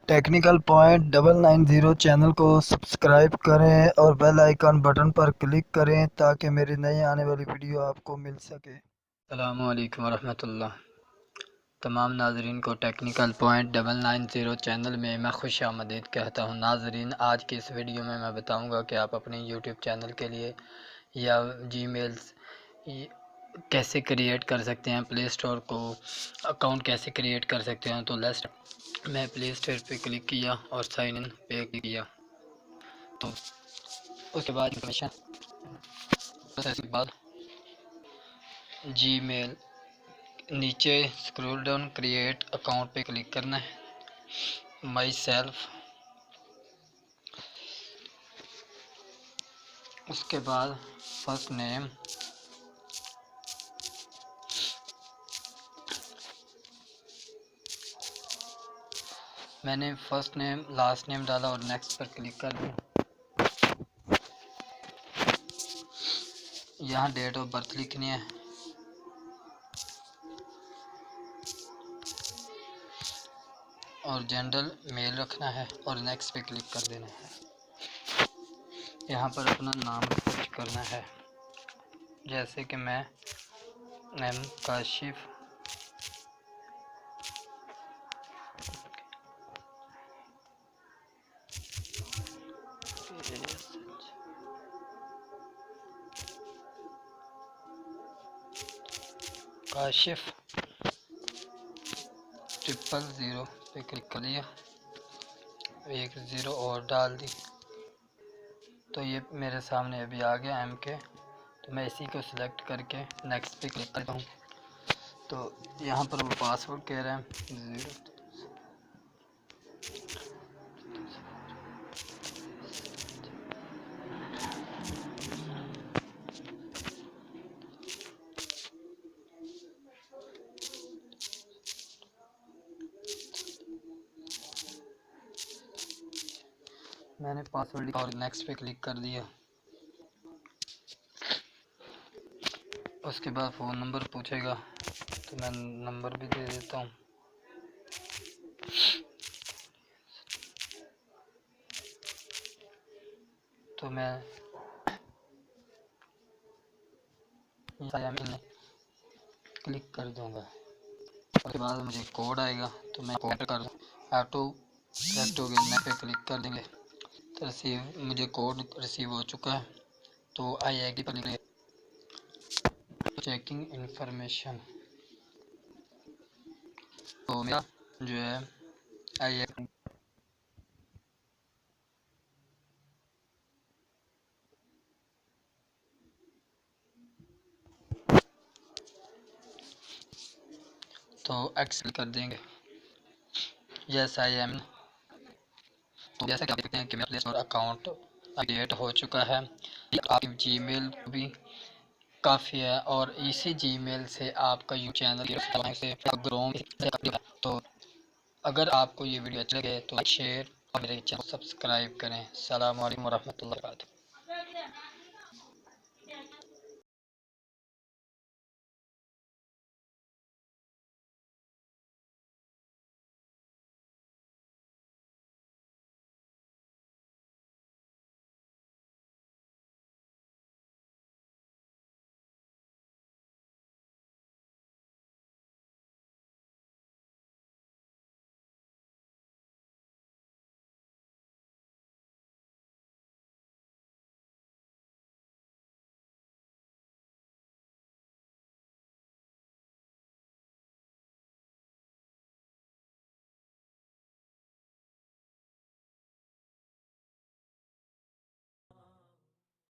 Technical point 990 channel को subscribe करें और बेल आइकन बटन पर क्लिक करें ताकि मेरी नई आने वाली वीडियो आपको मिल सके। अस्सलामु अलैकुम वरहमतुल्लाह। तमाम नाजरीन को टेक्निकल पॉइंट 990 चैनल में मैं खुश आमदीद कहता हूँ। नाजरीन, आज की इस वीडियो में मैं बताऊँगा कि आप अपने यूट्यूब चैनल के लिए या जीमेल्स कैसे क्रिएट कर सकते हैं, प्ले स्टोर को अकाउंट कैसे क्रिएट कर सकते हैं। तो लेट्स, मैं प्ले स्टोर पे क्लिक किया और साइन इन पे क्लिक किया। तो उसके बाद इन्फॉर्मेशन प्रोसेस के बाद जीमेल, नीचे स्क्रॉल डाउन क्रिएट अकाउंट पे क्लिक करना है, माई सेल्फ। उसके बाद फर्स्ट नेम, मैंने फर्स्ट नेम लास्ट नेम डाला और नेक्स्ट पर क्लिक कर दिया। यहाँ डेट ऑफ बर्थ लिखनी है और जेंडर मेल रखना है और नेक्स्ट पे क्लिक कर देना है। यहाँ पर अपना नाम सर्च करना है, जैसे कि मैं एम काशिफ काशिफ 000 पे क्लिक कर लिया, 10 और डाल दी। तो ये मेरे सामने अभी आ गया एम के। तो मैं इसी को सिलेक्ट करके नेक्स्ट पे क्लिक करता हूँ। तो यहाँ पर वो पासवर्ड कह रहे हैं 0। मैंने पासवर्ड लिखा और नेक्स्ट पे क्लिक कर दिया। उसके बाद फ़ोन नंबर पूछेगा, तो मैं नंबर भी दे देता हूँ। तो मैं क्लिक कर दूँगा। उसके बाद मुझे कोड आएगा, तो मैं कोड कर दूँ। ऑटो सेलेक्ट हो गया, पे क्लिक कर देंगे तो रिसीव, मुझे कोड रिसीव हो चुका है। तो आई एग्री पर क्लिक, चेकिंग इंफॉर्मेशन। तो मेरा जो है आई एग्री, तो एक्सेप्ट कर देंगे, यस आई एम। तो जैसा कि आप देखते हैं कि मेरा प्ले स्टोर अकाउंट क्रिएट हो चुका है। आपकी जीमेल भी काफ़ी है और इसी जीमेल से आपका यूट्यूब चैनल से ग्रो। तो अगर आपको ये वीडियो अच्छी लगे तो लाइक शेयर और मेरे चैनल को सब्सक्राइब करें। अस्सलाम वालेकुम वरहमतुल्लाहि वबरकातुहू।